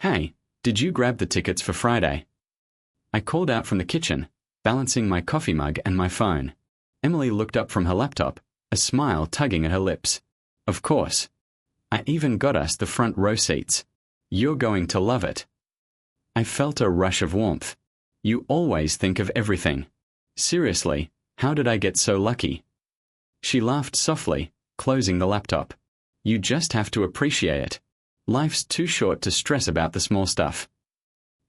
Hey, did you grab the tickets for Friday? I called out from the kitchen, balancing my coffee mug and my phone. Emily looked up from her laptop, a smile tugging at her lips. Of course. I even got us the front row seats. You're going to love it. I felt a rush of warmth. You always think of everything. Seriously, how did I get so lucky? She laughed softly, closing the laptop. You just have to appreciate it. Life's too short to stress about the small stuff.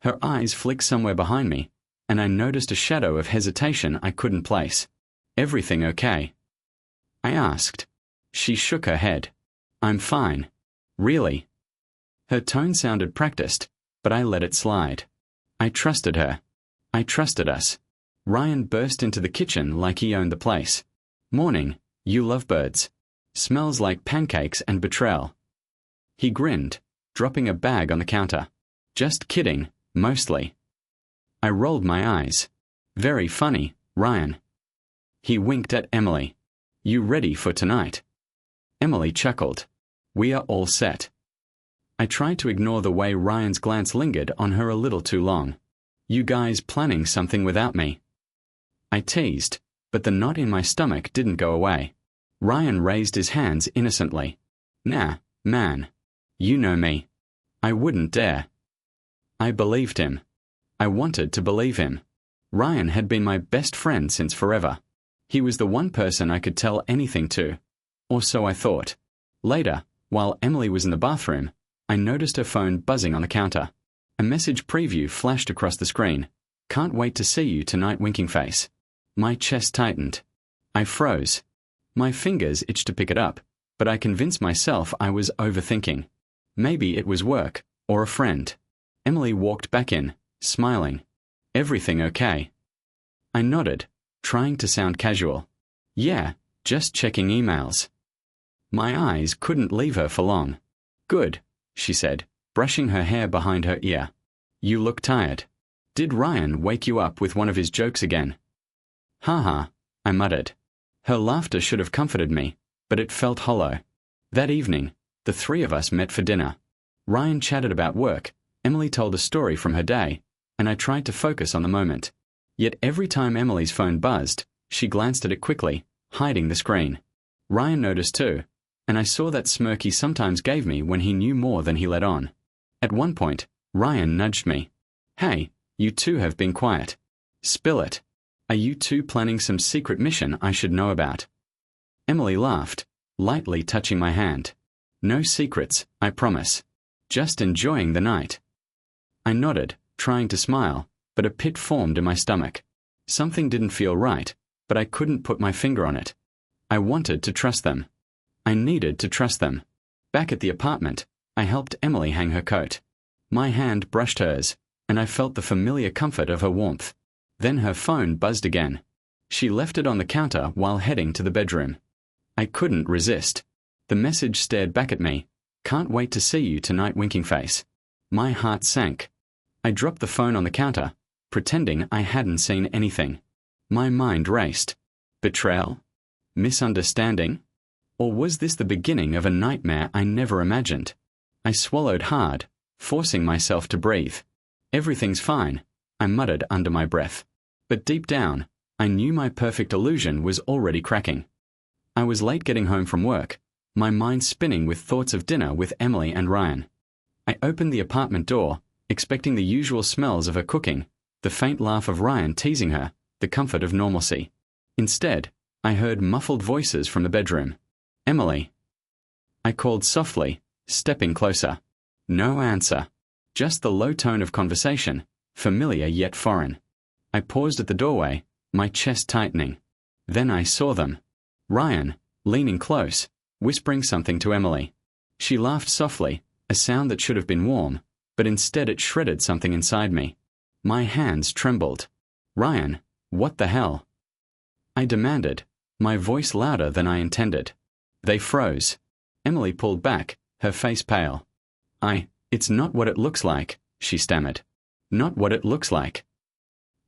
Her eyes flicked somewhere behind me, and I noticed a shadow of hesitation I couldn't place. Everything okay? I asked. She shook her head. I'm fine. Really? Her tone sounded practiced, but I let it slide. I trusted her. I trusted us. Ryan burst into the kitchen like he owned the place. Morning, you lovebirds. Smells like pancakes and betrayal. He grinned, dropping a bag on the counter. Just kidding, mostly. I rolled my eyes. Very funny, Ryan. He winked at Emily. You ready for tonight? Emily chuckled. We are all set. I tried to ignore the way Ryan's glance lingered on her a little too long. You guys planning something without me? I teased, but the knot in my stomach didn't go away. Ryan raised his hands innocently. Nah, man. You know me. I wouldn't dare. I believed him. I wanted to believe him. Ryan had been my best friend since forever. He was the one person I could tell anything to. Or so I thought. Later, while Emily was in the bathroom, I noticed her phone buzzing on the counter. A message preview flashed across the screen. Can't wait to see you tonight, winking face. My chest tightened. I froze. My fingers itched to pick it up, but I convinced myself I was overthinking. Maybe it was work, or a friend. Emily walked back in, smiling. Everything okay? I nodded, trying to sound casual. Yeah, just checking emails. My eyes couldn't leave her for long. Good, she said, brushing her hair behind her ear. You look tired. Did Ryan wake you up with one of his jokes again? Ha, I muttered. Her laughter should have comforted me, but it felt hollow. That evening, the three of us met for dinner. Ryan chatted about work, Emily told a story from her day, and I tried to focus on the moment. Yet every time Emily's phone buzzed, she glanced at it quickly, hiding the screen. Ryan noticed too, and I saw that smirk he sometimes gave me when he knew more than he let on. At one point, Ryan nudged me. Hey, you two have been quiet. Spill it. Are you two planning some secret mission I should know about? Emily laughed, lightly touching my hand. No secrets, I promise. Just enjoying the night. I nodded, trying to smile, but a pit formed in my stomach. Something didn't feel right, but I couldn't put my finger on it. I wanted to trust them. I needed to trust them. Back at the apartment, I helped Emily hang her coat. My hand brushed hers, and I felt the familiar comfort of her warmth. Then her phone buzzed again. She left it on the counter while heading to the bedroom. I couldn't resist. The message stared back at me. Can't wait to see you tonight, winking face. My heart sank. I dropped the phone on the counter, pretending I hadn't seen anything. My mind raced. Betrayal? Misunderstanding? Or was this the beginning of a nightmare I never imagined? I swallowed hard, forcing myself to breathe. Everything's fine, I muttered under my breath. But deep down, I knew my perfect illusion was already cracking. I was late getting home from work, my mind spinning with thoughts of dinner with Emily and Ryan. I opened the apartment door, expecting the usual smells of her cooking, the faint laugh of Ryan teasing her, the comfort of normalcy. Instead, I heard muffled voices from the bedroom. Emily. I called softly, stepping closer. No answer. Just the low tone of conversation, familiar yet foreign. I paused at the doorway, my chest tightening. Then I saw them. Ryan, leaning close, whispering something to Emily. She laughed softly, a sound that should have been warm, but instead it shredded something inside me. My hands trembled. Ryan, what the hell? I demanded, my voice louder than I intended. They froze. Emily pulled back, her face pale. It's not what it looks like, she stammered. Not what it looks like.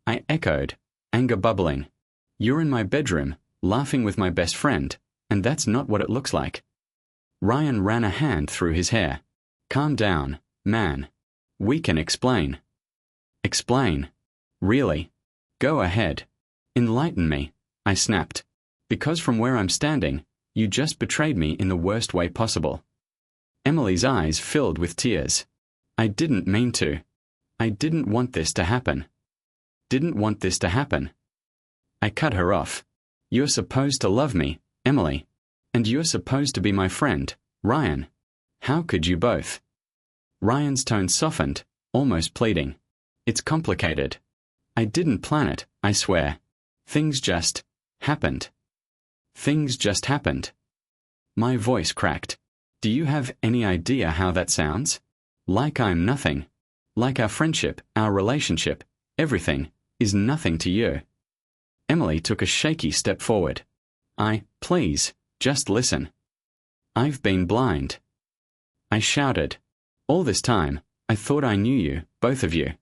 I echoed, anger bubbling. You're in my bedroom, laughing with my best friend, and that's not what it looks like. Ryan ran a hand through his hair. Calm down, man. We can explain. Explain. Really? Go ahead. Enlighten me, I snapped. Because from where I'm standing, you just betrayed me in the worst way possible. Emily's eyes filled with tears. I didn't mean to. I didn't want this to happen. Didn't want this to happen. I cut her off. You're supposed to love me, Emily. And you're supposed to be my friend, Ryan. How could you both? Ryan's tone softened, almost pleading. It's complicated. I didn't plan it, I swear. Things just happened. Things just happened. My voice cracked. Do you have any idea how that sounds? Like I'm nothing. Like our friendship, our relationship, everything, is nothing to you. Emily took a shaky step forward. Please, just listen. I've been blind. I shouted. All this time, I thought I knew you, both of you.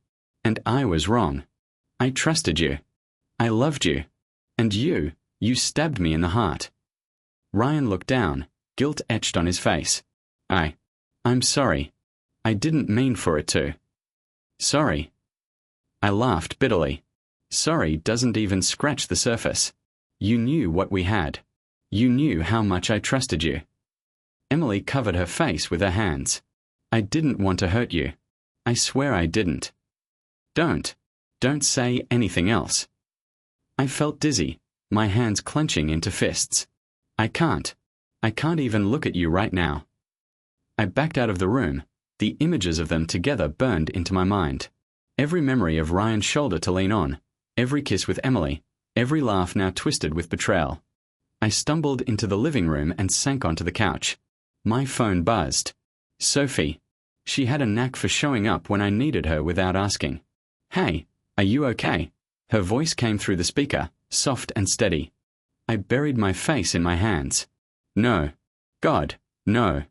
And I was wrong. I trusted you. I loved you. And you stabbed me in the heart. Ryan looked down, guilt etched on his face. I'm sorry. I didn't mean for it to. Sorry. I laughed bitterly. Sorry doesn't even scratch the surface. You knew what we had. You knew how much I trusted you. Emily covered her face with her hands. I didn't want to hurt you. I swear I didn't. Don't say anything else. I felt dizzy, my hands clenching into fists. I can't even look at you right now. I backed out of the room, the images of them together burned into my mind. Every memory of Ryan's shoulder to lean on, every kiss with Emily, every laugh now twisted with betrayal. I stumbled into the living room and sank onto the couch. My phone buzzed. Sophie. She had a knack for showing up when I needed her without asking. Hey, are you okay? Her voice came through the speaker, soft and steady. I buried my face in my hands. No. God, no.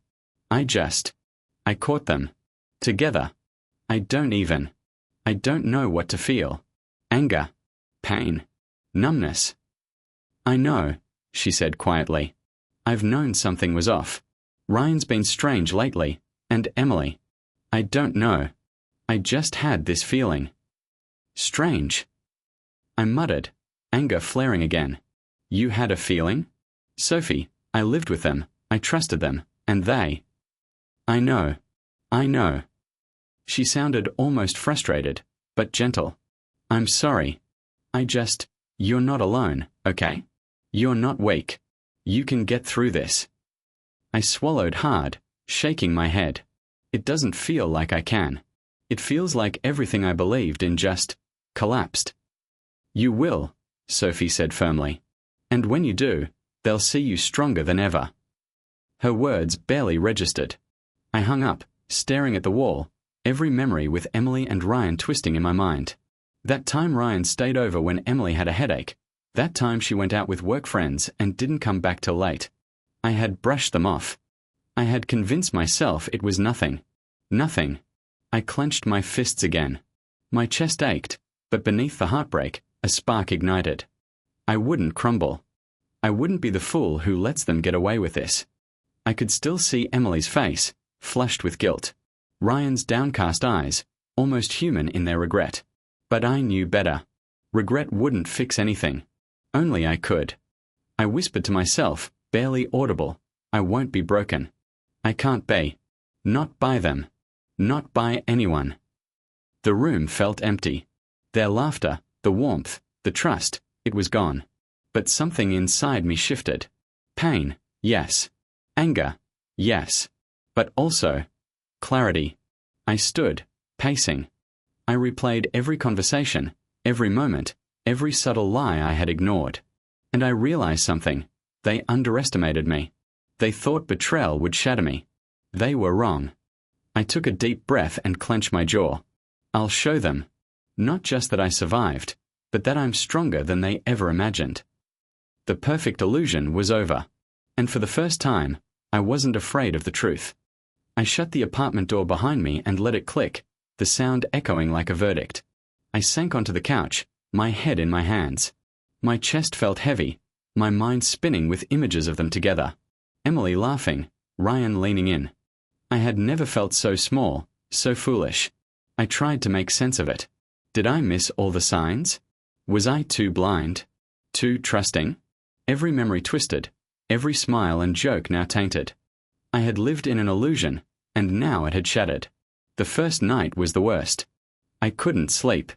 I caught them. Together. I don't know what to feel. Anger. Pain. Numbness. I know, she said quietly. I've known something was off. Ryan's been strange lately, and Emily. I don't know. I just had this feeling. Strange. I muttered, anger flaring again. You had a feeling? Sophie, I lived with them, I trusted them, and they. I know. She sounded almost frustrated, but gentle. I'm sorry. You're not alone, okay? You're not weak. You can get through this. I swallowed hard, shaking my head. It doesn't feel like I can. It feels like everything I believed in just collapsed. You will, Sophie said firmly. And when you do, they'll see you stronger than ever. Her words barely registered. I hung up, staring at the wall, every memory with Emily and Ryan twisting in my mind. That time Ryan stayed over when Emily had a headache. That time she went out with work friends and didn't come back till late. I had brushed them off. I had convinced myself it was nothing. Nothing. I clenched my fists again. My chest ached, but beneath the heartbreak, a spark ignited. I wouldn't crumble. I wouldn't be the fool who lets them get away with this. I could still see Emily's face, flushed with guilt. Ryan's downcast eyes, almost human in their regret. But I knew better. Regret wouldn't fix anything. Only I could. I whispered to myself, barely audible, I won't be broken. I can't be. Not by them. Not by anyone. The room felt empty. Their laughter, the warmth, the trust, it was gone. But something inside me shifted. Pain, yes. Anger, yes. But also, clarity. I stood, pacing. I replayed every conversation, every moment, every subtle lie I had ignored. And I realized something. They underestimated me. They thought betrayal would shatter me. They were wrong. I took a deep breath and clenched my jaw. I'll show them. Not just that I survived, but that I'm stronger than they ever imagined. The perfect illusion was over. And for the first time, I wasn't afraid of the truth. I shut the apartment door behind me and let it click, the sound echoing like a verdict. I sank onto the couch, my head in my hands. My chest felt heavy, my mind spinning with images of them together. Emily laughing, Ryan leaning in. I had never felt so small, so foolish. I tried to make sense of it. Did I miss all the signs? Was I too blind? Too trusting? Every memory twisted, every smile and joke now tainted. I had lived in an illusion, and now it had shattered. The first night was the worst. I couldn't sleep.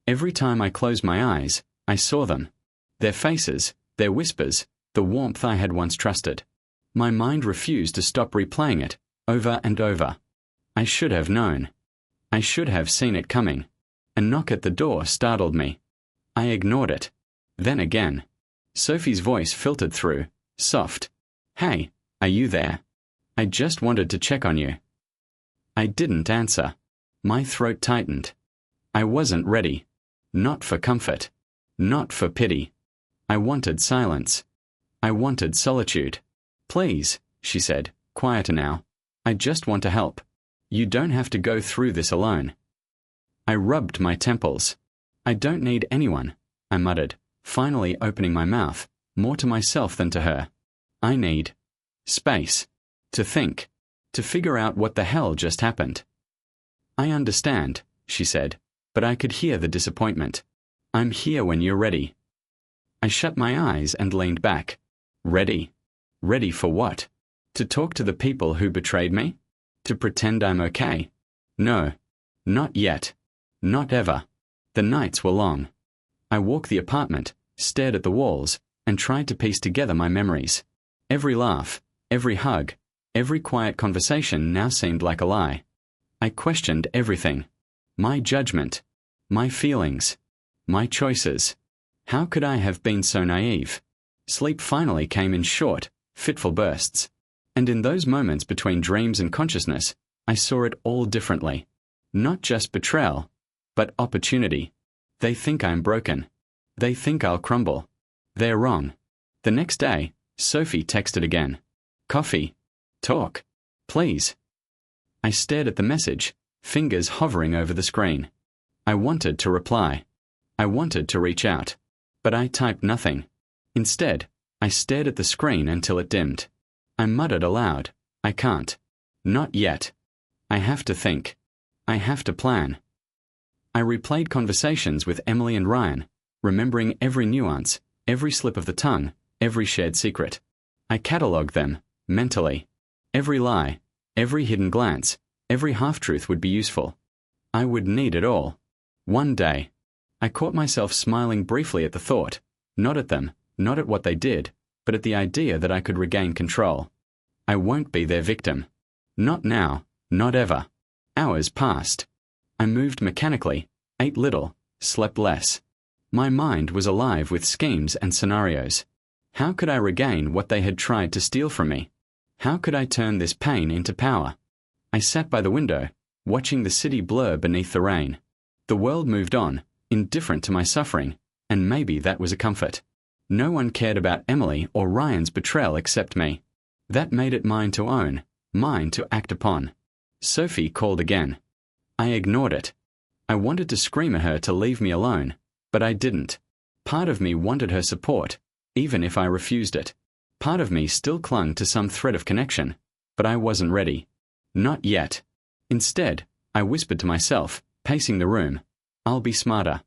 Every time I closed my eyes, I saw them. Their faces, their whispers, the warmth I had once trusted. My mind refused to stop replaying it, over and over. I should have known. I should have seen it coming. A knock at the door startled me. I ignored it. Then again. Sophie's voice filtered through, soft. "Hey, are you there? I just wanted to check on you." I didn't answer. My throat tightened. I wasn't ready. Not for comfort. Not for pity. I wanted silence. I wanted solitude. "Please," she said, quieter now. "I just want to help. You don't have to go through this alone." I rubbed my temples. "I don't need anyone," I muttered, finally opening my mouth, more to myself than to her. "I need space. To think. To figure out what the hell just happened." "I understand," she said, but I could hear the disappointment. "I'm here when you're ready." I shut my eyes and leaned back. Ready? Ready for what? To talk to the people who betrayed me? To pretend I'm okay? No. Not yet. Not ever. The nights were long. I walked the apartment, stared at the walls, and tried to piece together my memories. Every laugh, every hug, every quiet conversation now seemed like a lie. I questioned everything. My judgment. My feelings. My choices. How could I have been so naive? Sleep finally came in short, fitful bursts. And in those moments between dreams and consciousness, I saw it all differently. Not just betrayal, but opportunity. They think I'm broken. They think I'll crumble. They're wrong. The next day, Sophie texted again. "Coffee. Talk. Please." I stared at the message, fingers hovering over the screen. I wanted to reply. I wanted to reach out. But I typed nothing. Instead, I stared at the screen until it dimmed. I muttered aloud, "I can't. Not yet. I have to think. I have to plan." I replayed conversations with Emily and Ryan, remembering every nuance, every slip of the tongue, every shared secret. I catalogued them, mentally. Every lie, every hidden glance, every half-truth would be useful. I would need it all. One day. I caught myself smiling briefly at the thought, not at them, not at what they did, but at the idea that I could regain control. I won't be their victim. Not now, not ever. Hours passed. I moved mechanically, ate little, slept less. My mind was alive with schemes and scenarios. How could I regain what they had tried to steal from me? How could I turn this pain into power? I sat by the window, watching the city blur beneath the rain. The world moved on, indifferent to my suffering, and maybe that was a comfort. No one cared about Emily or Ryan's betrayal except me. That made it mine to own, mine to act upon. Sophie called again. I ignored it. I wanted to scream at her to leave me alone, but I didn't. Part of me wanted her support, even if I refused it. Part of me still clung to some thread of connection, but I wasn't ready. Not yet. Instead, I whispered to myself, pacing the room, "I'll be smarter.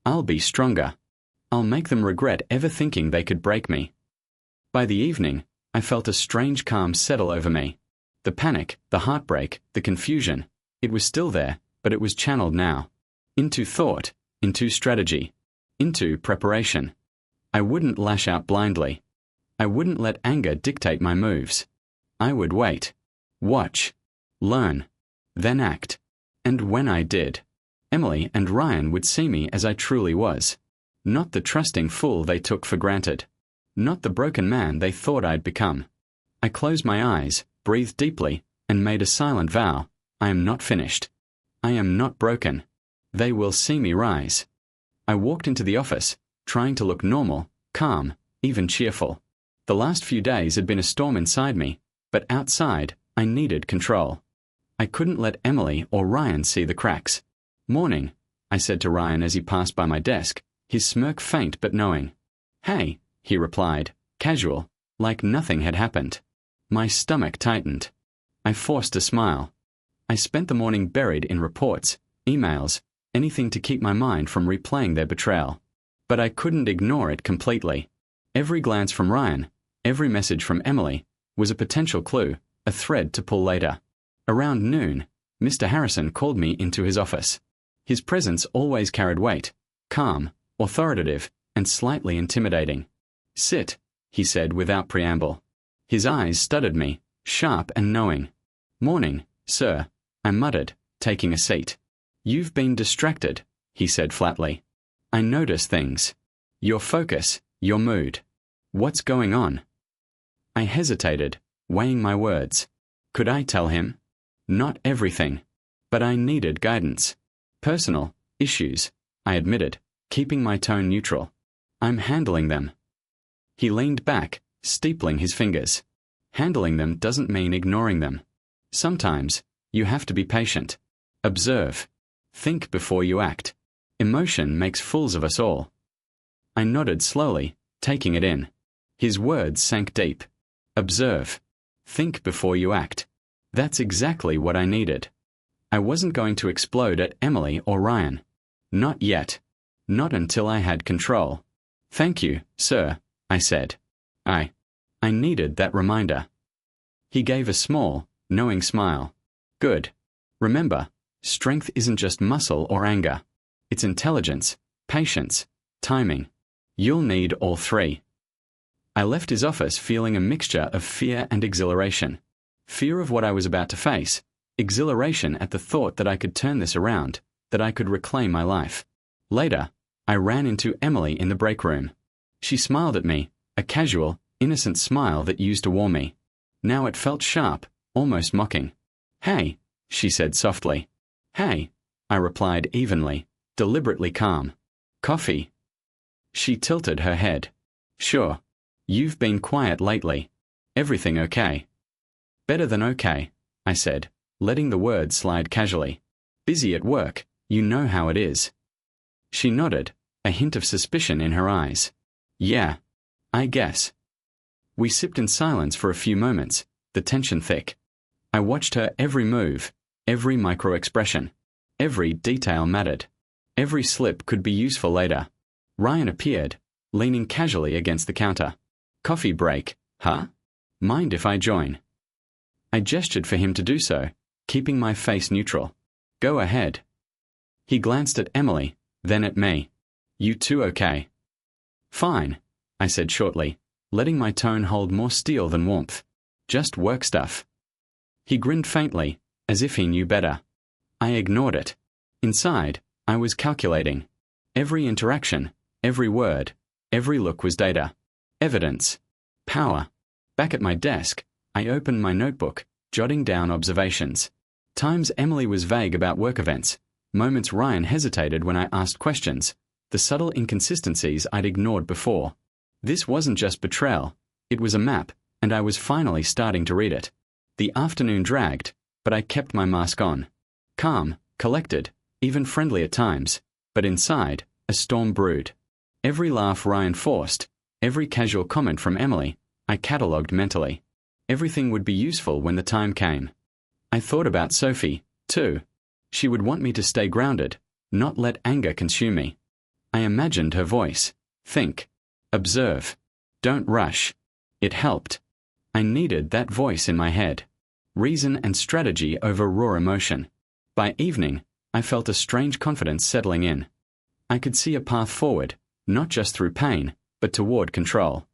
I'll be stronger. I'll make them regret ever thinking they could break me." By the evening, I felt a strange calm settle over me. The panic, the heartbreak, the confusion, it was still there, but it was channeled now. Into thought, into strategy, into preparation. I wouldn't lash out blindly. I wouldn't let anger dictate my moves. I would wait, watch, learn, then act. And when I did, Emily and Ryan would see me as I truly was. Not the trusting fool they took for granted. Not the broken man they thought I'd become. I closed my eyes, breathed deeply, and made a silent vow. I am not finished. I am not broken. They will see me rise. I walked into the office, trying to look normal, calm, even cheerful. The last few days had been a storm inside me, but outside, I needed control. I couldn't let Emily or Ryan see the cracks. "Morning," I said to Ryan as he passed by my desk, his smirk faint but knowing. "Hey," he replied, casual, like nothing had happened. My stomach tightened. I forced a smile. I spent the morning buried in reports, emails, anything to keep my mind from replaying their betrayal. But I couldn't ignore it completely. Every glance from Ryan, every message from Emily, was a potential clue, a thread to pull later. Around noon, Mr. Harrison called me into his office. His presence always carried weight, calm, authoritative, and slightly intimidating. "Sit," he said without preamble. His eyes studied me, sharp and knowing. "Morning, sir," I muttered, taking a seat. "You've been distracted," he said flatly. "I notice things. Your focus, your mood. What's going on?" I hesitated, weighing my words. Could I tell him? Not everything. But I needed guidance. "Personal issues," I admitted, keeping my tone neutral. "I'm handling them." He leaned back, steepling his fingers. Handling them doesn't mean ignoring them. Sometimes, you have to be patient. Observe. Think before you act. Emotion makes fools of us all. I nodded slowly, taking it in. His words sank deep. Observe. Think before you act. That's exactly what I needed. I wasn't going to explode at Emily or Ryan. Not yet. Not until I had control. "Thank you, sir," I said. I needed that reminder. He gave a small, knowing smile. "Good. Remember, strength isn't just muscle or anger. It's intelligence, patience, timing. You'll need all three." I left his office feeling a mixture of fear and exhilaration. Fear of what I was about to face, exhilaration at the thought that I could turn this around, that I could reclaim my life. Later, I ran into Emily in the break room. She smiled at me, a casual, innocent smile that used to warm me. Now it felt sharp, almost mocking. "Hey," she said softly. "Hey," I replied evenly, deliberately calm. "Coffee?" She tilted her head. "Sure. You've been quiet lately. Everything okay?" "Better than okay," I said, letting the words slide casually. "Busy at work, you know how it is." She nodded, a hint of suspicion in her eyes. "Yeah, I guess." We sipped in silence for a few moments, the tension thick. I watched her every move, every micro-expression. Every detail mattered. Every slip could be useful later. Ryan appeared, leaning casually against the counter. "Coffee break, huh? Mind if I join?" I gestured for him to do so, keeping my face neutral. "Go ahead." He glanced at Emily, then at me. "You two okay?" "Fine," I said shortly, letting my tone hold more steel than warmth. "Just work stuff." He grinned faintly, as if he knew better. I ignored it. Inside, I was calculating. Every interaction, every word, every look was data. Evidence. Power. Back at my desk, I opened my notebook, jotting down observations. Times Emily was vague about work events. Moments Ryan hesitated when I asked questions. The subtle inconsistencies I'd ignored before. This wasn't just betrayal. It was a map, and I was finally starting to read it. The afternoon dragged, but I kept my mask on. Calm, collected, even friendly at times, but inside, a storm brewed. Every laugh Ryan forced, every casual comment from Emily, I catalogued mentally. Everything would be useful when the time came. I thought about Sophie, too. She would want me to stay grounded, not let anger consume me. I imagined her voice. Think. Observe. Don't rush. It helped. I needed that voice in my head. Reason and strategy over raw emotion. By evening, I felt a strange confidence settling in. I could see a path forward, not just through pain, but toward control.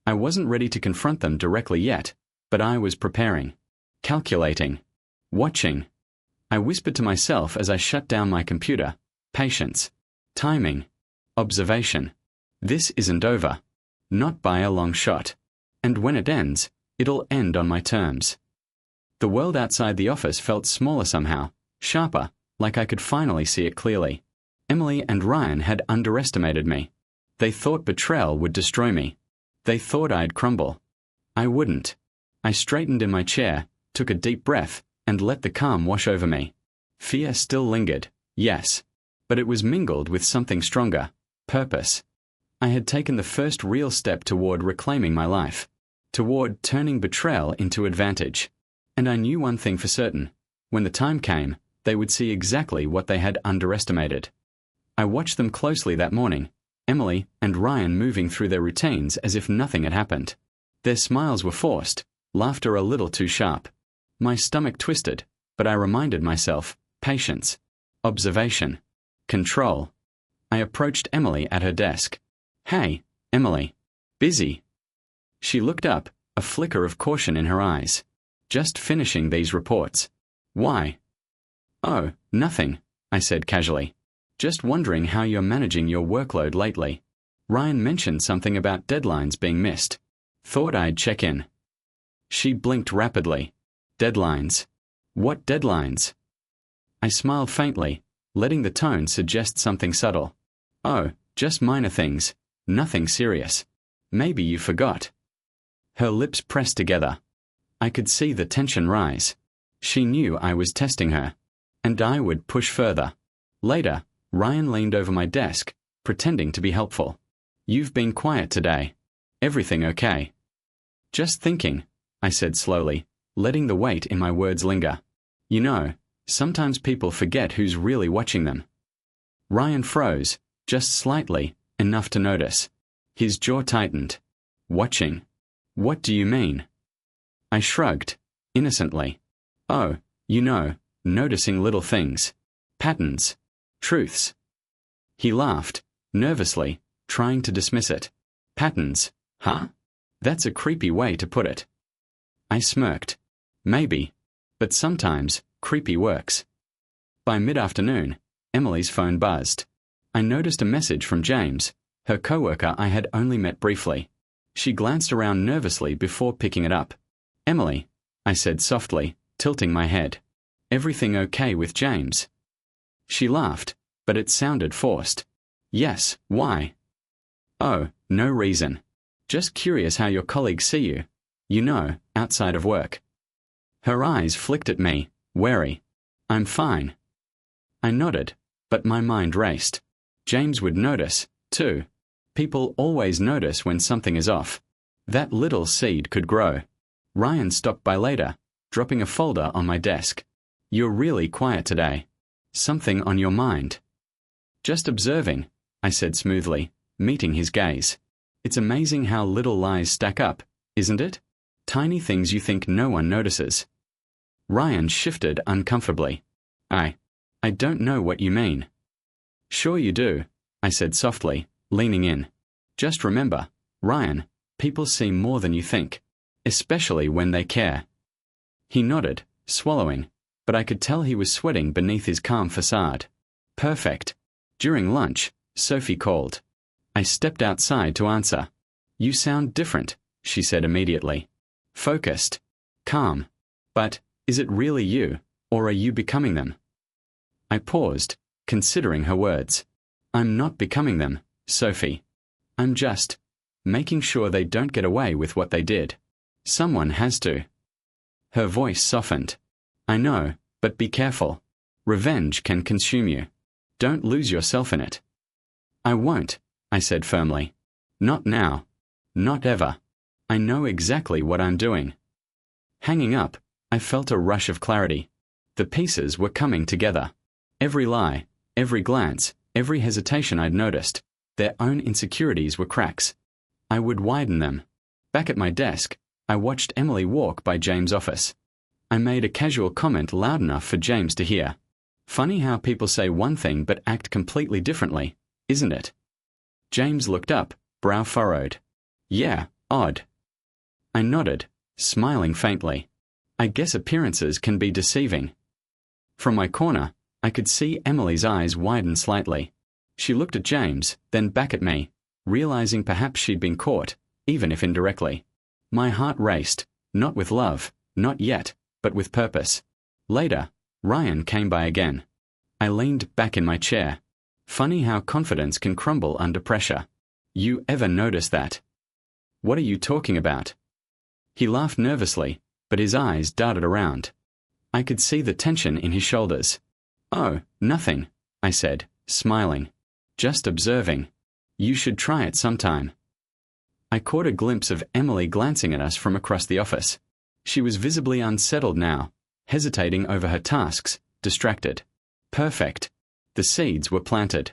I wasn't ready to confront them directly yet, but I was preparing. Calculating. Watching. I whispered to myself as I shut down my computer. Patience. Timing. Observation. This isn't over. Not by a long shot. And when it ends, it'll end on my terms. The world outside the office felt smaller somehow, sharper, like I could finally see it clearly. Emily and Ryan had underestimated me. They thought betrayal would destroy me. They thought I'd crumble. I wouldn't. I straightened in my chair, took a deep breath, and let the calm wash over me. Fear still lingered, yes, but it was mingled with something stronger, purpose. I had taken the first real step toward reclaiming my life, toward turning betrayal into advantage. And I knew one thing for certain. When the time came, they would see exactly what they had underestimated. I watched them closely that morning, Emily and Ryan moving through their routines as if nothing had happened. Their smiles were forced, laughter a little too sharp. My stomach twisted, but I reminded myself, patience, observation, control. I approached Emily at her desk. "Hey, Emily. Busy?" She looked up, a flicker of caution in her eyes. "Just finishing these reports." "Why?" "Oh, nothing," I said casually. "Just wondering how you're managing your workload lately. Ryan mentioned something about deadlines being missed. Thought I'd check in." She blinked rapidly. "Deadlines? What deadlines?" I smiled faintly, letting the tone suggest something subtle. "Oh, just minor things. Nothing serious. Maybe you forgot." Her lips pressed together. I could see the tension rise. She knew I was testing her. And I would push further. Later, Ryan leaned over my desk, pretending to be helpful. "You've been quiet today. Everything okay?" "Just thinking," I said slowly, letting the weight in my words linger. "You know, sometimes people forget who's really watching them." Ryan froze, just slightly, enough to notice. His jaw tightened. "Watching? What do you mean?" I shrugged, innocently. "Oh, you know, noticing little things. Patterns. Truths." He laughed, nervously, trying to dismiss it. "Patterns, huh? That's a creepy way to put it." I smirked. "Maybe. But sometimes, creepy works." By mid-afternoon, Emily's phone buzzed. I noticed a message from James, her coworker I had only met briefly. She glanced around nervously before picking it up. "Emily," I said softly, tilting my head. "Everything okay with James?" She laughed, but it sounded forced. "Yes, why?" "Oh, no reason. Just curious how your colleagues see you. You know, outside of work." Her eyes flicked at me, wary. "I'm fine." I nodded, but my mind raced. James would notice, too. People always notice when something is off. That little seed could grow. Ryan stopped by later, dropping a folder on my desk. "You're really quiet today. Something on your mind?" "Just observing," I said smoothly, meeting his gaze. "It's amazing how little lies stack up, isn't it? Tiny things you think no one notices." Ryan shifted uncomfortably. I don't know what you mean." "Sure you do," I said softly, leaning in. "Just remember, Ryan, people see more than you think, especially when they care." He nodded, swallowing, but I could tell he was sweating beneath his calm facade. "Perfect." During lunch, Sophie called. I stepped outside to answer. "You sound different," she said immediately. "Focused. Calm. But, is it really you, or are you becoming them?" I paused, considering her words. "I'm not becoming them, Sophie. I'm just making sure they don't get away with what they did. Someone has to." Her voice softened. "I know, but be careful. Revenge can consume you. Don't lose yourself in it." "I won't," I said firmly. "Not now. Not ever. I know exactly what I'm doing." Hanging up, I felt a rush of clarity. The pieces were coming together. Every lie, every glance, every hesitation I'd noticed, their own insecurities were cracks. I would widen them. Back at my desk, I watched Emily walk by James' office. I made a casual comment loud enough for James to hear. Funny how people say one thing but act completely differently, isn't it? James looked up, brow furrowed. "Yeah, odd." I nodded, smiling faintly. I guess appearances can be deceiving. From my corner, I could see Emily's eyes widen slightly. She looked at James, then back at me, realizing perhaps she'd been caught, even if indirectly. My heart raced, not with love, not yet, but with purpose. Later, Ryan came by again. I leaned back in my chair. Funny how confidence can crumble under pressure. "You ever notice that?" "What are you talking about?" He laughed nervously, but his eyes darted around. I could see the tension in his shoulders. "Oh, nothing," I said, smiling. "Just observing. You should try it sometime." I caught a glimpse of Emily glancing at us from across the office. She was visibly unsettled now, hesitating over her tasks, distracted. Perfect. The seeds were planted.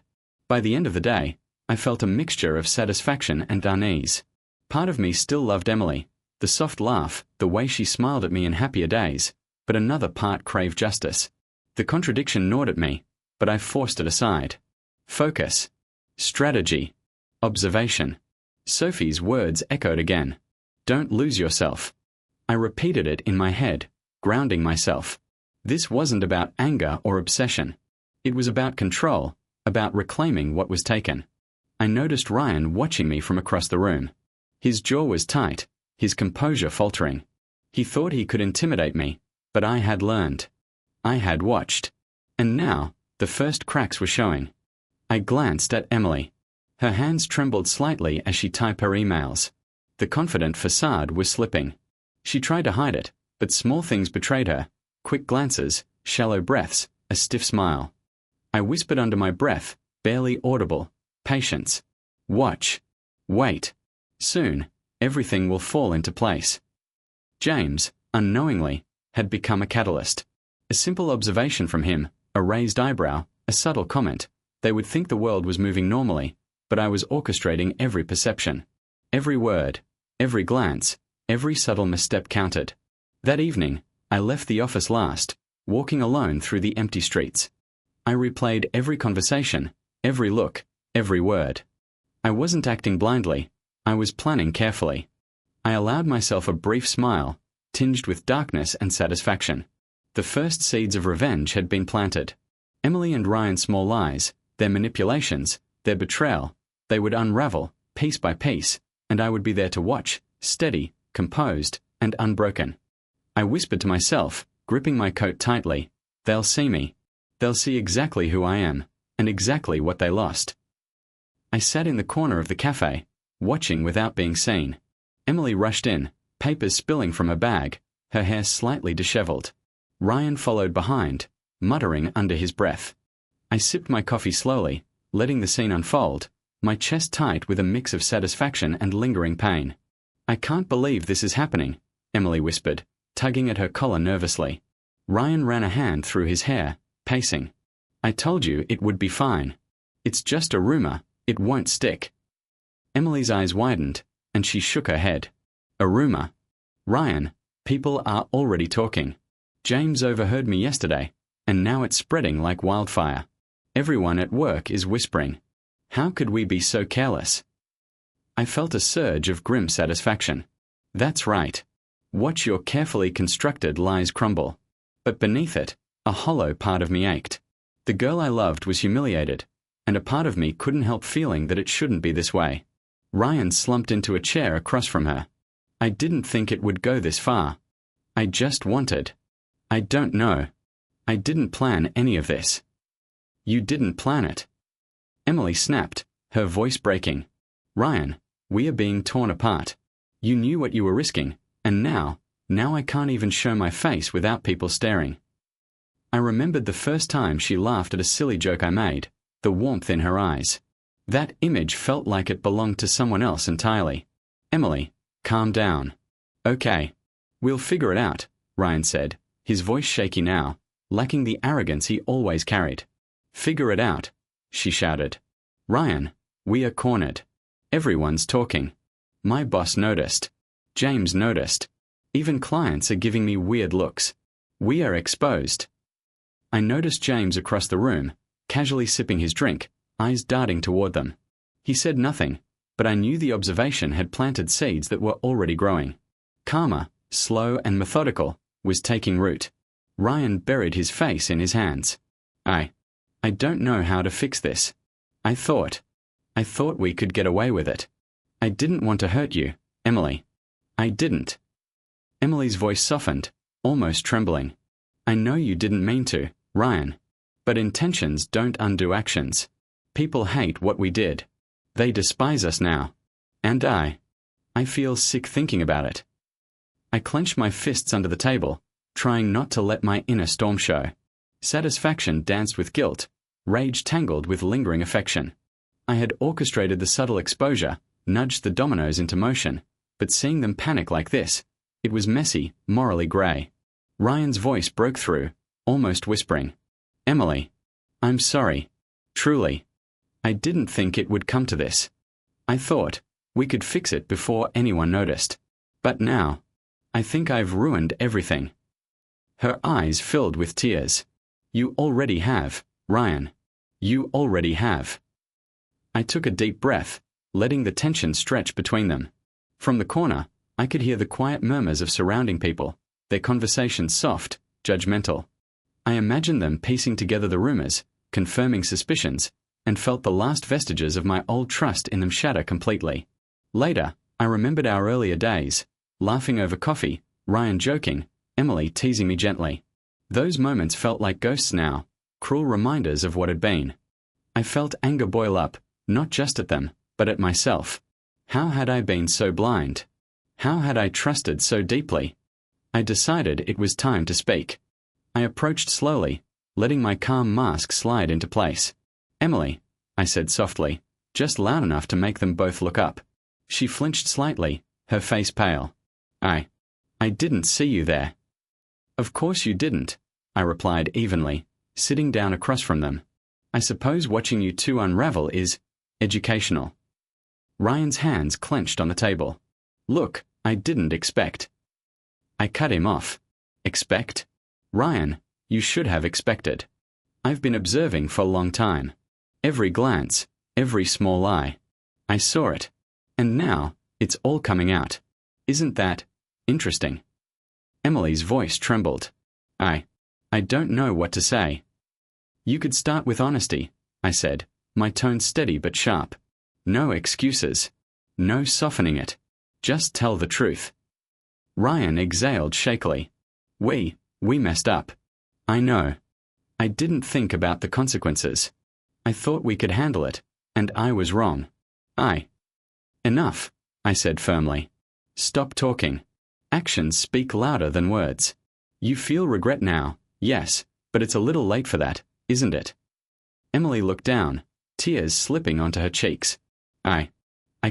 By the end of the day, I felt a mixture of satisfaction and unease. Part of me still loved Emily, the soft laugh, the way she smiled at me in happier days, but another part craved justice. The contradiction gnawed at me, but I forced it aside. Focus. Strategy. Observation. Sophie's words echoed again. Don't lose yourself. I repeated it in my head, grounding myself. This wasn't about anger or obsession. It was about control, about reclaiming what was taken. I noticed Ryan watching me from across the room. His jaw was tight, his composure faltering. He thought he could intimidate me, but I had learned. I had watched. And now, the first cracks were showing. I glanced at Emily. Her hands trembled slightly as she typed her emails. The confident facade was slipping. She tried to hide it, but small things betrayed her. Quick glances, shallow breaths, a stiff smile. I whispered under my breath, barely audible, patience. Watch. Wait. Soon, everything will fall into place. James, unknowingly, had become a catalyst. A simple observation from him, a raised eyebrow, a subtle comment. They would think the world was moving normally, but I was orchestrating every perception. Every word, every glance, every subtle misstep counted. That evening, I left the office last, walking alone through the empty streets. I replayed every conversation, every look, every word. I wasn't acting blindly, I was planning carefully. I allowed myself a brief smile, tinged with darkness and satisfaction. The first seeds of revenge had been planted. Emily and Ryan's small lies, their manipulations, their betrayal, they would unravel, piece by piece, and I would be there to watch, steady, composed, and unbroken. I whispered to myself, gripping my coat tightly, they'll see me. They'll see exactly who I am, and exactly what they lost. I sat in the corner of the cafe, watching without being seen. Emily rushed in, papers spilling from her bag, her hair slightly disheveled. Ryan followed behind, muttering under his breath. I sipped my coffee slowly, letting the scene unfold, my chest tight with a mix of satisfaction and lingering pain. I can't believe this is happening, Emily whispered, tugging at her collar nervously. Ryan ran a hand through his hair, pacing. I told you it would be fine. It's just a rumor, it won't stick. Emily's eyes widened, and she shook her head. A rumor. Ryan, people are already talking. James overheard me yesterday, and now it's spreading like wildfire. Everyone at work is whispering. How could we be so careless? I felt a surge of grim satisfaction. That's right. Watch your carefully constructed lies crumble. But beneath it, a hollow part of me ached. The girl I loved was humiliated, and a part of me couldn't help feeling that it shouldn't be this way. Ryan slumped into a chair across from her. I didn't think it would go this far. I just wanted. I don't know. I didn't plan any of this. You didn't plan it. Emily snapped, her voice breaking. Ryan, we are being torn apart. You knew what you were risking, and now I can't even show my face without people staring. I remembered the first time she laughed at a silly joke I made, the warmth in her eyes. That image felt like it belonged to someone else entirely. Emily, calm down. Okay. We'll figure it out, Ryan said, his voice shaky now, lacking the arrogance he always carried. Figure it out, she shouted. Ryan, we are cornered. Everyone's talking. My boss noticed. James noticed. Even clients are giving me weird looks. We are exposed. I noticed James across the room, casually sipping his drink, eyes darting toward them. He said nothing, but I knew the observation had planted seeds that were already growing. Karma, slow and methodical, was taking root. Ryan buried his face in his hands. I don't know how to fix this. I thought we could get away with it. I didn't want to hurt you, Emily. I didn't. Emily's voice softened, almost trembling. I know you didn't mean to, Ryan. But intentions don't undo actions. People hate what we did. They despise us now. And I feel sick thinking about it. I clenched my fists under the table, trying not to let my inner storm show. Satisfaction danced with guilt, rage tangled with lingering affection. I had orchestrated the subtle exposure, nudged the dominoes into motion, but seeing them panic like this, it was messy, morally grey. Ryan's voice broke through, almost whispering, Emily. I'm sorry. Truly. I didn't think it would come to this. I thought we could fix it before anyone noticed. But now, I think I've ruined everything. Her eyes filled with tears. You already have, Ryan. You already have. I took a deep breath, letting the tension stretch between them. From the corner, I could hear the quiet murmurs of surrounding people, their conversations soft, judgmental. I imagined them piecing together the rumors, confirming suspicions, and felt the last vestiges of my old trust in them shatter completely. Later, I remembered our earlier days, laughing over coffee, Ryan joking, Emily teasing me gently. Those moments felt like ghosts now, cruel reminders of what had been. I felt anger boil up, not just at them, but at myself. How had I been so blind? How had I trusted so deeply? I decided it was time to speak. I approached slowly, letting my calm mask slide into place. Emily, I said softly, just loud enough to make them both look up. She flinched slightly, her face pale. I didn't see you there. Of course you didn't, I replied evenly, sitting down across from them. I suppose watching you two unravel is educational. Ryan's hands clenched on the table. Look, I didn't expect. I cut him off. Expect? Ryan, you should have expected. I've been observing for a long time. Every glance, every small lie. I saw it. And now, it's all coming out. Isn't that interesting? Emily's voice trembled. I don't know what to say. You could start with honesty, I said, my tone steady but sharp. No excuses. No softening it. Just tell the truth. Ryan exhaled shakily. We messed up. I know. I didn't think about the consequences. I thought we could handle it, and I was wrong. Enough, I said firmly. Stop talking. Actions speak louder than words. You feel regret now, yes, but it's a little late for that, isn't it? Emily looked down, tears slipping onto her cheeks. I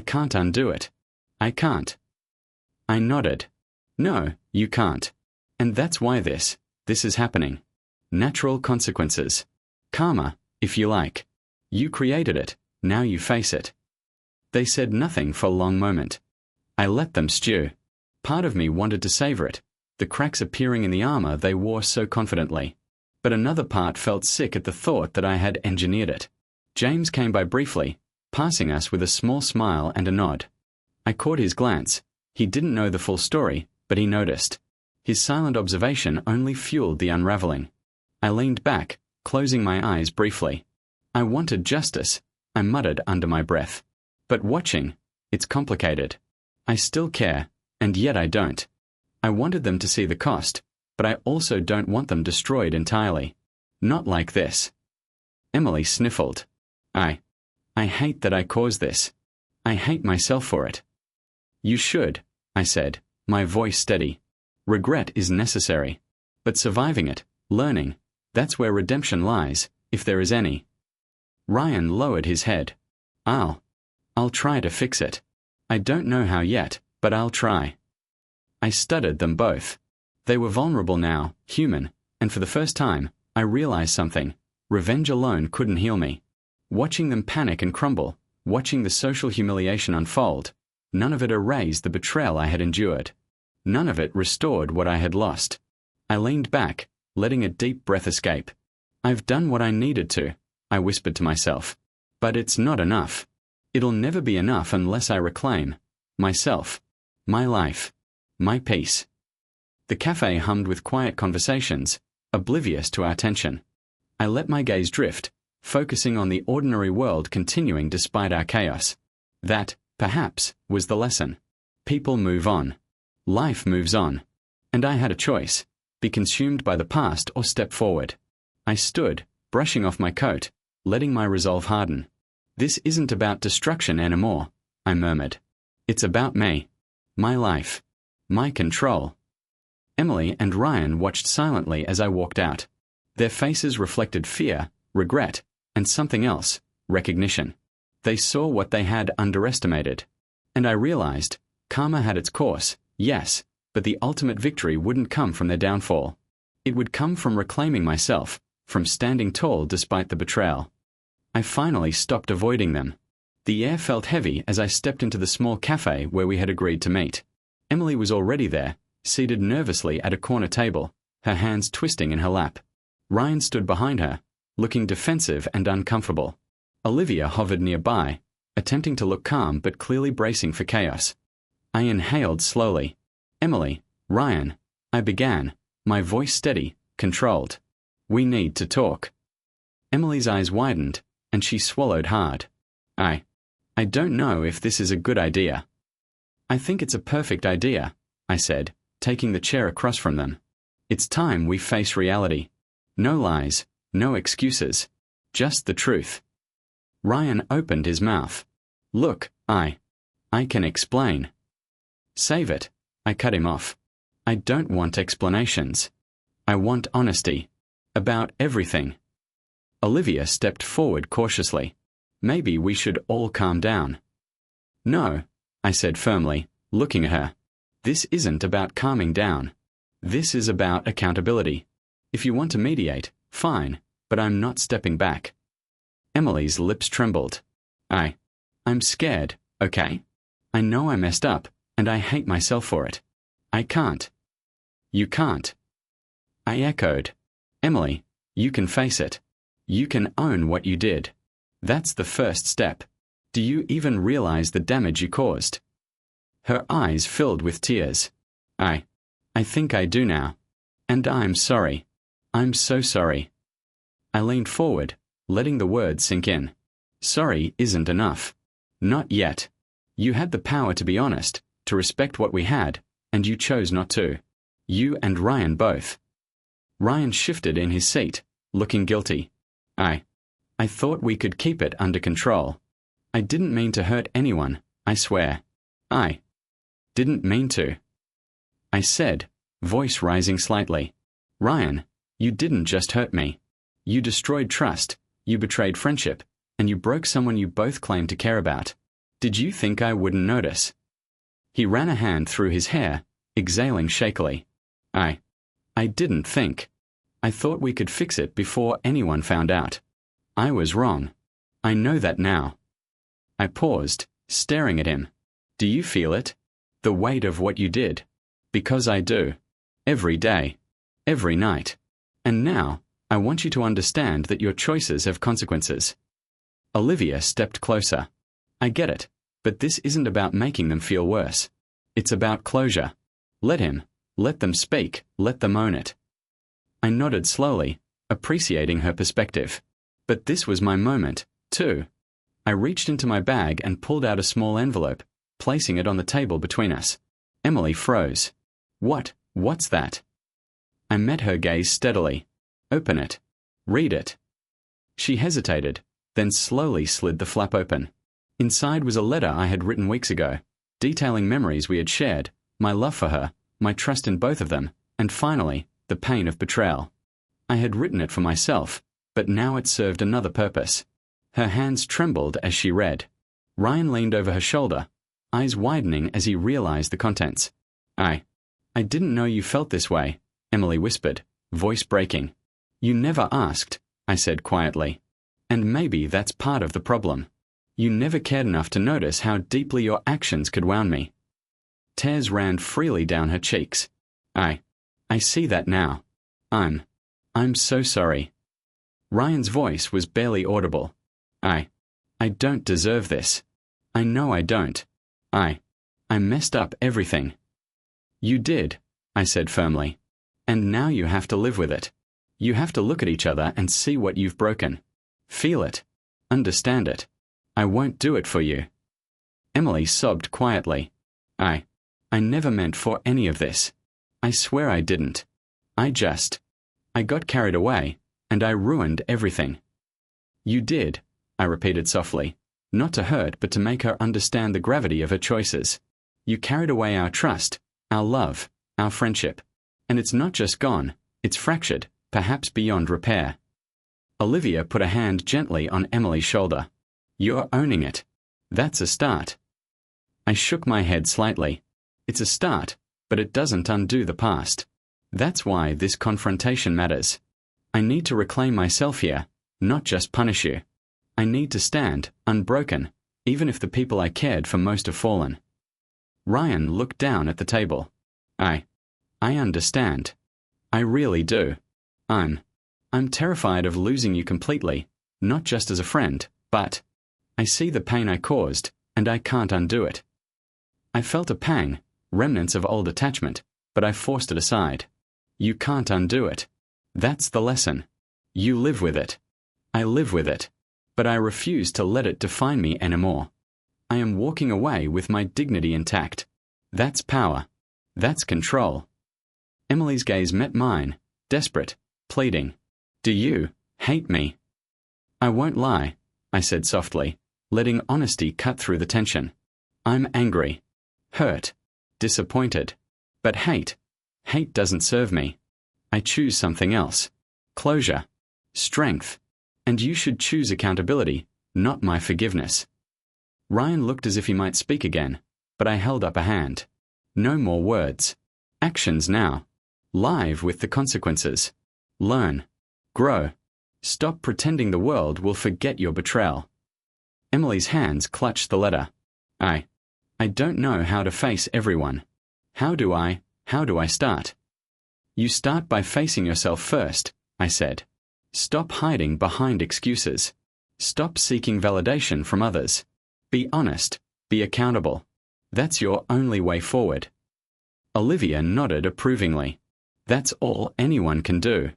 can't undo it. I can't. I nodded. No, you can't. And that's why this is happening. Natural consequences. Karma, if you like. You created it, now you face it. They said nothing for a long moment. I let them stew. Part of me wanted to savor it, the cracks appearing in the armor they wore so confidently. But another part felt sick at the thought that I had engineered it. James came by briefly, passing us with a small smile and a nod. I caught his glance. He didn't know the full story, but he noticed. His silent observation only fueled the unraveling. I leaned back, closing my eyes briefly. I wanted justice, I muttered under my breath. But watching, it's complicated. I still care, and yet I don't. I wanted them to see the cost, but I also don't want them destroyed entirely. Not like this. Emily sniffled. I hate that I caused this. I hate myself for it. You should, I said, my voice steady. Regret is necessary. But surviving it, learning, that's where redemption lies, if there is any. Ryan lowered his head. I'll try to fix it. I don't know how yet, but I'll try. I studied them both. They were vulnerable now, human, and for the first time, I realized something. Revenge alone couldn't heal me. Watching them panic and crumble, watching the social humiliation unfold, none of it erased the betrayal I had endured. None of it restored what I had lost. I leaned back, letting a deep breath escape. I've done what I needed to, I whispered to myself. But it's not enough. It'll never be enough unless I reclaim myself, my life, my peace. The cafe hummed with quiet conversations, oblivious to our tension. I let my gaze drift, focusing on the ordinary world continuing despite our chaos. That, perhaps, was the lesson. People move on. Life moves on. And I had a choice: be consumed by the past or step forward. I stood, brushing off my coat, letting my resolve harden. This isn't about destruction anymore, I murmured. It's about me. My life. My control. Emily and Ryan watched silently as I walked out. Their faces reflected fear, regret, and something else, recognition. They saw what they had underestimated. And I realized, karma had its course, yes, but the ultimate victory wouldn't come from their downfall. It would come from reclaiming myself, from standing tall despite the betrayal. I finally stopped avoiding them. The air felt heavy as I stepped into the small cafe where we had agreed to meet. Emily was already there, seated nervously at a corner table, her hands twisting in her lap. Ryan stood behind her, looking defensive and uncomfortable. Olivia hovered nearby, attempting to look calm but clearly bracing for chaos. I inhaled slowly. "Emily, Ryan," I began, my voice steady, controlled. "We need to talk." Emily's eyes widened, and she swallowed hard. I don't know if this is a good idea." "I think it's a perfect idea," I said, taking the chair across from them. "It's time we face reality. No lies, no excuses. Just the truth." Ryan opened his mouth. "Look, I can explain." "Save it," I cut him off. "I don't want explanations. I want honesty. About everything." Olivia stepped forward cautiously. "Maybe we should all calm down." "No," I said firmly, looking at her. "This isn't about calming down. This is about accountability. If you want to mediate, fine, but I'm not stepping back." Emily's lips trembled. I'm scared, okay? I know I messed up, and I hate myself for it. I can't." "You can't." I echoed. "Emily, you can face it. You can own what you did. That's the first step. Do you even realize the damage you caused?" Her eyes filled with tears. I think I do now. And I'm sorry. I'm so sorry." I leaned forward, letting the words sink in. "Sorry isn't enough. Not yet. You had the power to be honest, to respect what we had, and you chose not to. You and Ryan both." Ryan shifted in his seat, looking guilty. I thought we could keep it under control. I didn't mean to hurt anyone, I swear. I didn't mean to." I said, voice rising slightly. "Ryan, you didn't just hurt me. You destroyed trust, you betrayed friendship, and you broke someone you both claimed to care about. Did you think I wouldn't notice?" He ran a hand through his hair, exhaling shakily. I didn't think. I thought we could fix it before anyone found out. I was wrong. I know that now." I paused, staring at him. "Do you feel it? The weight of what you did?" "Because I do. Every day. Every night. And now, I want you to understand that your choices have consequences." Olivia stepped closer. "I get it, but this isn't about making them feel worse. It's about closure. Let them speak, let them own it." I nodded slowly, appreciating her perspective. But this was my moment, too. I reached into my bag and pulled out a small envelope, placing it on the table between us. Emily froze. What's that?" I met her gaze steadily. "Open it. Read it." She hesitated, then slowly slid the flap open. Inside was a letter I had written weeks ago, detailing memories we had shared, my love for her, my trust in both of them, and finally, the pain of betrayal. I had written it for myself, but now it served another purpose. Her hands trembled as she read. Ryan leaned over her shoulder, eyes widening as he realized the contents. I didn't know you felt this way," Emily whispered, voice breaking. "You never asked," I said quietly. "And maybe that's part of the problem. You never cared enough to notice how deeply your actions could wound me." Tears ran freely down her cheeks. I see that now. I'm so sorry." Ryan's voice was barely audible. I don't deserve this. I know I don't. I messed up everything." "You did," I said firmly. "And now you have to live with it. You have to look at each other and see what you've broken. Feel it. Understand it. I won't do it for you." Emily sobbed quietly. I never meant for any of this. I swear I didn't. I got carried away, and I ruined everything." "You did," I repeated softly, not to hurt but to make her understand the gravity of her choices. "You carried away our trust, our love, our friendship. And it's not just gone, it's fractured, perhaps beyond repair." Olivia put a hand gently on Emily's shoulder. "You're owning it. That's a start." I shook my head slightly. "It's a start, but it doesn't undo the past. That's why this confrontation matters. I need to reclaim myself here, not just punish you. I need to stand, unbroken, even if the people I cared for most have fallen. Ryan looked down at the table. I understand. I really do. I'm terrified of losing you completely, not just as a friend, but I see the pain I caused, and I can't undo it. I felt a pang, remnants of old attachment, but I forced it aside. You can't undo it. That's the lesson. You live with it. I live with it. But I refuse to let it define me anymore. I am walking away with my dignity intact. That's power. That's control. Emily's gaze met mine, desperate, pleading. Do you hate me? I won't lie, I said softly, letting honesty cut through the tension. I'm angry, hurt, disappointed. But hate doesn't serve me. I choose something else. Closure, strength, and you should choose accountability, not my forgiveness. Ryan looked as if he might speak again, but I held up a hand. No more words. Actions now. Live with the consequences. Learn. Grow. Stop pretending the world will forget your betrayal. Emily's hands clutched the letter. I don't know how to face everyone. How do I start? You start by facing yourself first, I said. Stop hiding behind excuses. Stop seeking validation from others. Be honest. Be accountable. That's your only way forward. Olivia nodded approvingly. That's all anyone can do.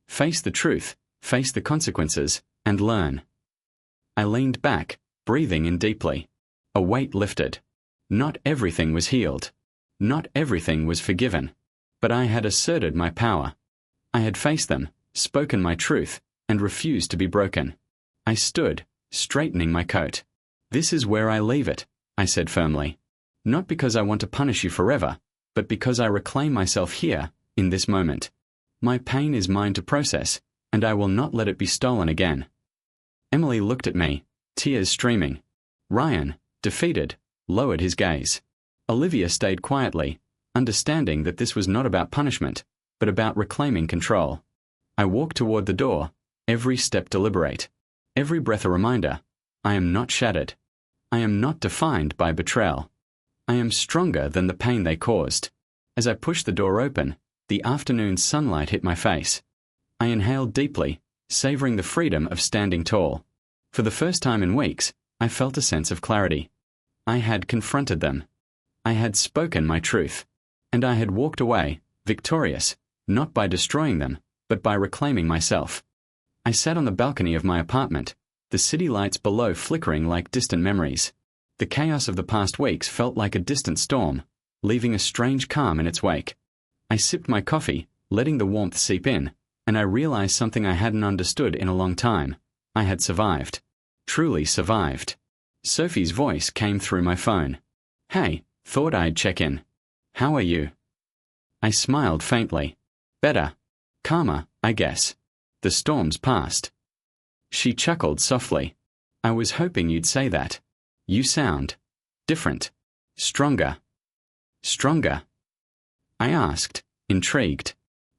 Face the truth, face the consequences, and learn. I leaned back, breathing in deeply. A weight lifted. Not everything was healed. Not everything was forgiven. But I had asserted my power. I had faced them, spoken my truth, and refused to be broken. I stood, straightening my coat. This is where I leave it, I said firmly. Not because I want to punish you forever, but because I reclaim myself here, in this moment. My pain is mine to process, and I will not let it be stolen again. Emily looked at me, tears streaming. Ryan, defeated, lowered his gaze. Olivia stayed quietly, understanding that this was not about punishment, but about reclaiming control. I walked toward the door, every step deliberate, every breath a reminder. I am not shattered. I am not defined by betrayal. I am stronger than the pain they caused. As I pushed the door open, the afternoon sunlight hit my face. I inhaled deeply, savoring the freedom of standing tall. For the first time in weeks, I felt a sense of clarity. I had confronted them. I had spoken my truth. And I had walked away, victorious, not by destroying them, but by reclaiming myself. I sat on the balcony of my apartment, the city lights below flickering like distant memories. The chaos of the past weeks felt like a distant storm, leaving a strange calm in its wake. I sipped my coffee, letting the warmth seep in, and I realized something I hadn't understood in a long time. I had survived. Truly survived. Sophie's voice came through my phone. Hey, thought I'd check in. How are you? I smiled faintly. Better. Calmer, I guess. The storm's passed. She chuckled softly. I was hoping you'd say that. You sound different. Stronger. Stronger. I asked, intrigued.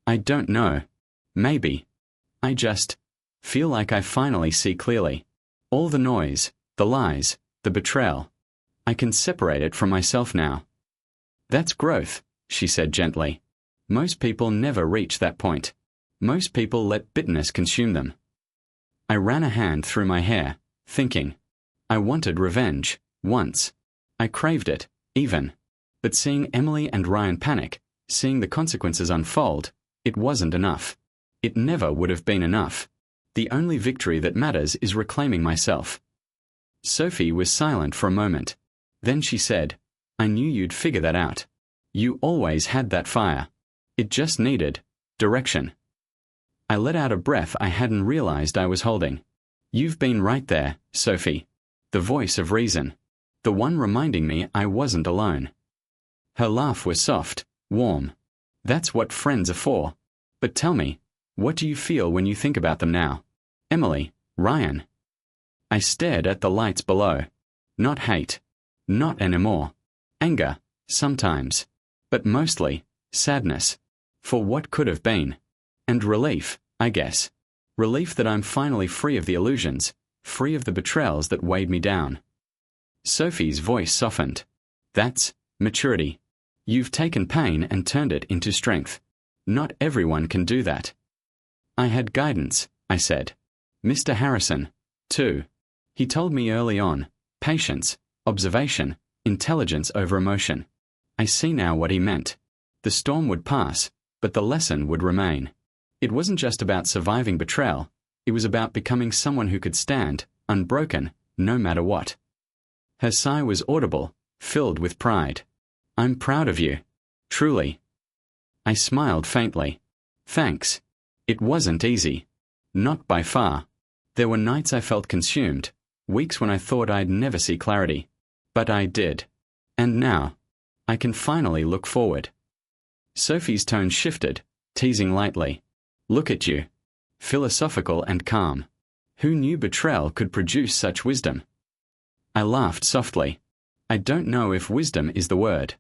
I don't know. Maybe. I just feel like I finally see clearly. All the noise, the lies, the betrayal. I can separate it from myself now. That's growth, she said gently. Most people never reach that point. Most people let bitterness consume them. I ran a hand through my hair, thinking. I wanted revenge, once. I craved it, even. But seeing Emily and Ryan panic, seeing the consequences unfold, it wasn't enough. It never would have been enough. The only victory that matters is reclaiming myself. Sophie was silent for a moment. Then she said, I knew you'd figure that out. You always had that fire. It just needed direction. I let out a breath I hadn't realized I was holding. You've been right there, Sophie. The voice of reason. The one reminding me I wasn't alone. Her laugh was soft, warm. That's what friends are for. But tell me, what do you feel when you think about them now? Emily, Ryan. I stared at the lights below. Not hate. Not anymore. Anger, sometimes. But mostly, sadness. For what could have been. And relief, I guess. Relief that I'm finally free of the illusions, free of the betrayals that weighed me down. Sophie's voice softened. That's maturity. You've taken pain and turned it into strength. Not everyone can do that. I had guidance, I said. Mr. Harrison, too. He told me early on, patience, observation, intelligence over emotion. I see now what he meant. The storm would pass, but the lesson would remain. It wasn't just about surviving betrayal, it was about becoming someone who could stand, unbroken, no matter what. Her sigh was audible, filled with pride. I'm proud of you. Truly. I smiled faintly. Thanks. It wasn't easy. Not by far. There were nights I felt consumed, weeks when I thought I'd never see clarity. But I did. And now, I can finally look forward. Sophie's tone shifted, teasing lightly. Look at you. Philosophical and calm. Who knew betrayal could produce such wisdom? I laughed softly. I don't know if wisdom is the word.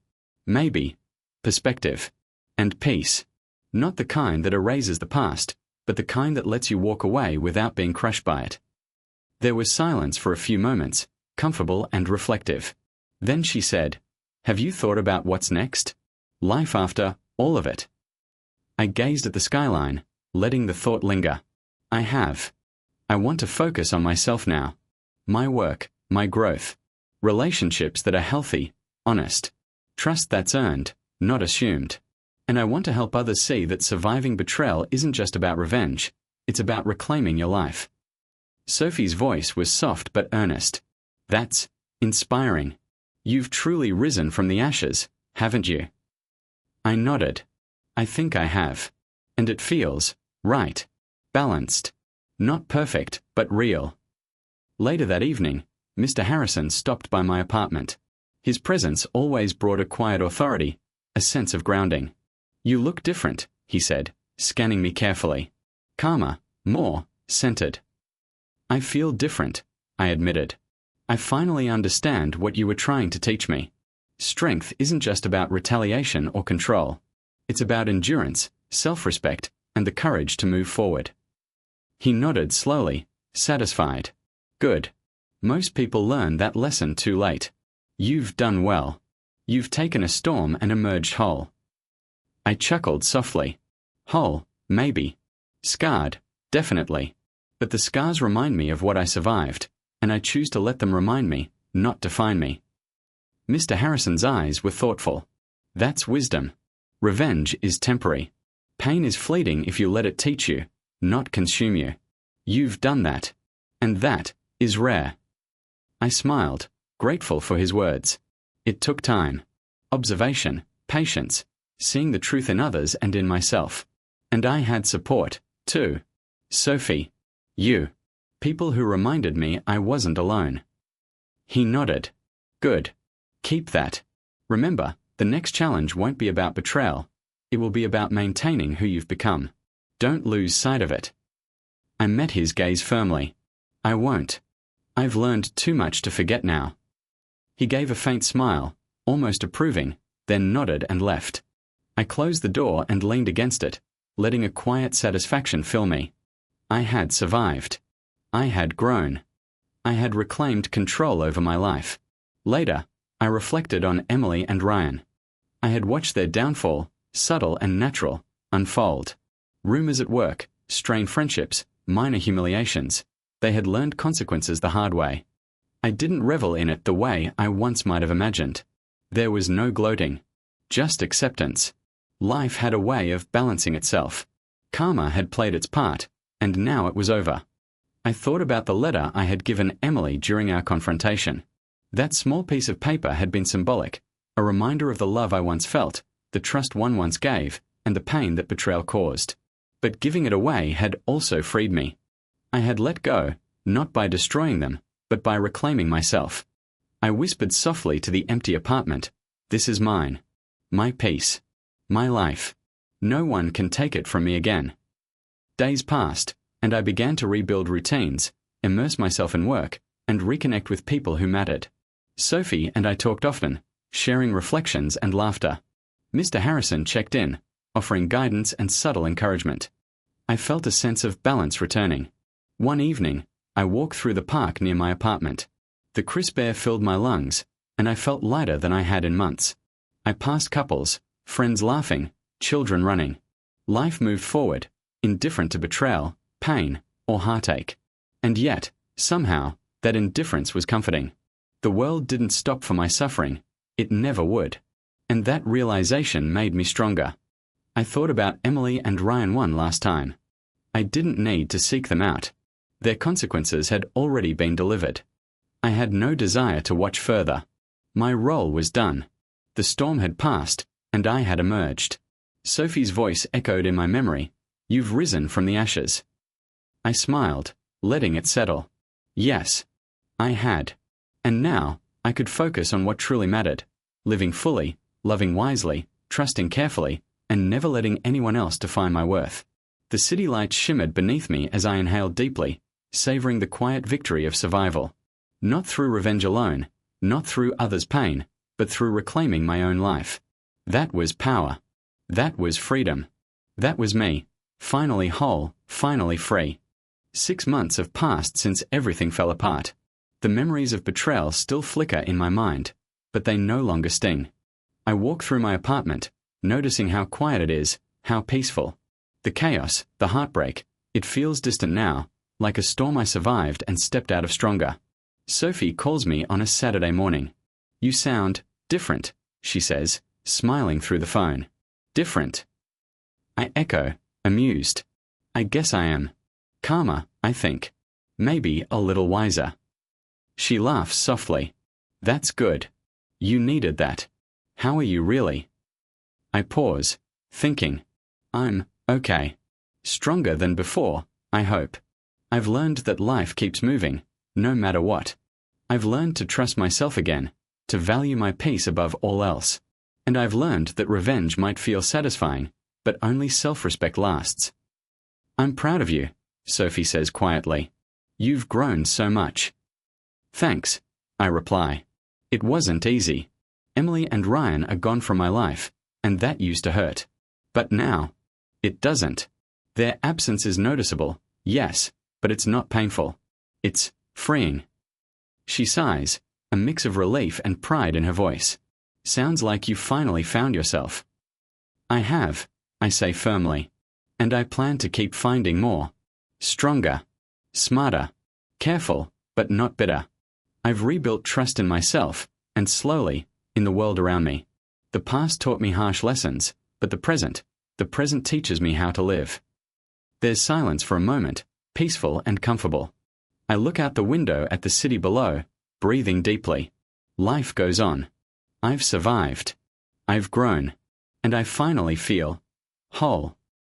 Maybe. Perspective. And peace. Not the kind that erases the past, but the kind that lets you walk away without being crushed by it. There was silence for a few moments, comfortable and reflective. Then she said, Have you thought about what's next? Life after all of it? I gazed at the skyline, letting the thought linger. I have. I want to focus on myself now. My work, my growth. Relationships that are healthy, honest. Trust that's earned, not assumed. And I want to help others see that surviving betrayal isn't just about revenge, it's about reclaiming your life. Sophie's voice was soft but earnest. That's inspiring. You've truly risen from the ashes, haven't you? I nodded. I think I have. And it feels right. Balanced. Not perfect, but real. Later that evening, Mr. Harrison stopped by my apartment. His presence always brought a quiet authority, a sense of grounding. You look different, he said, scanning me carefully. Calmer, more centered. I feel different, I admitted. I finally understand what you were trying to teach me. Strength isn't just about retaliation or control. It's about endurance, self-respect, and the courage to move forward. He nodded slowly, satisfied. Good. Most people learn that lesson too late. You've done well. You've taken a storm and emerged whole. I chuckled softly. Whole, maybe. Scarred, definitely. But the scars remind me of what I survived, and I choose to let them remind me, not define me. Mr. Harrison's eyes were thoughtful. That's wisdom. Revenge is temporary. Pain is fleeting if you let it teach you, not consume you. You've done that. And that is rare. I smiled, grateful for his words. It took time. Observation, patience, seeing the truth in others and in myself. And I had support, too. Sophie. You. People who reminded me I wasn't alone. He nodded. Good. Keep that. Remember, the next challenge won't be about betrayal. It will be about maintaining who you've become. Don't lose sight of it. I met his gaze firmly. I won't. I've learned too much to forget now. He gave a faint smile, almost approving, then nodded and left. I closed the door and leaned against it, letting a quiet satisfaction fill me. I had survived. I had grown. I had reclaimed control over my life. Later, I reflected on Emily and Ryan. I had watched their downfall, subtle and natural, unfold. Rumors at work, strained friendships, minor humiliations. They had learned consequences the hard way. I didn't revel in it the way I once might have imagined. There was no gloating. Just acceptance. Life had a way of balancing itself. Karma had played its part, and now it was over. I thought about the letter I had given Emily during our confrontation. That small piece of paper had been symbolic, a reminder of the love I once felt, the trust one once gave, and the pain that betrayal caused. But giving it away had also freed me. I had let go, not by destroying them, but by reclaiming myself. I whispered softly to the empty apartment, This is mine. My peace. My life. No one can take it from me again. Days passed, and I began to rebuild routines, immerse myself in work, and reconnect with people who mattered. Sophie and I talked often, sharing reflections and laughter. Mr. Harrison checked in, offering guidance and subtle encouragement. I felt a sense of balance returning. One evening, I walked through the park near my apartment. The crisp air filled my lungs, and I felt lighter than I had in months. I passed couples, friends laughing, children running. Life moved forward, indifferent to betrayal, pain, or heartache. And yet, somehow, that indifference was comforting. The world didn't stop for my suffering. It never would. And that realization made me stronger. I thought about Emily and Ryan one last time. I didn't need to seek them out. Their consequences had already been delivered. I had no desire to watch further. My role was done. The storm had passed, and I had emerged. Sophie's voice echoed in my memory. "You've risen from the ashes." I smiled, letting it settle. Yes, I had. And now, I could focus on what truly mattered. Living fully, loving wisely, trusting carefully, and never letting anyone else define my worth. The city lights shimmered beneath me as I inhaled deeply, savoring the quiet victory of survival. Not through revenge alone, not through others' pain, but through reclaiming my own life. That was power. That was freedom. That was me, finally whole, finally free. 6 months have passed since everything fell apart. The memories of betrayal still flicker in my mind, but they no longer sting. I walk through my apartment, noticing how quiet it is, how peaceful. The chaos, the heartbreak, it feels distant now, like a storm I survived and stepped out of stronger. Sophie calls me on a Saturday morning. "You sound different," she says, smiling through the phone. Different. I echo, amused. I guess I am. Calmer, I think. Maybe a little wiser. She laughs softly. "That's good. You needed that. How are you really?" I pause, thinking. I'm okay. Stronger than before, I hope. I've learned that life keeps moving, no matter what. I've learned to trust myself again, to value my peace above all else. And I've learned that revenge might feel satisfying, but only self-respect lasts. "I'm proud of you," Sophie says quietly. "You've grown so much." "Thanks," I reply. It wasn't easy. Emily and Ryan are gone from my life, and that used to hurt. But now, it doesn't. Their absence is noticeable, yes, but it's not painful. It's freeing. She sighs, a mix of relief and pride in her voice. "Sounds like you finally found yourself." "I have," I say firmly. "And I plan to keep finding more. Stronger. Smarter. Careful, but not bitter. I've rebuilt trust in myself, and slowly, in the world around me. The past taught me harsh lessons, but the present teaches me how to live." There's silence for a moment, peaceful and comfortable. I look out the window at the city below, breathing deeply. Life goes on. I've survived. I've grown. And I finally feel whole.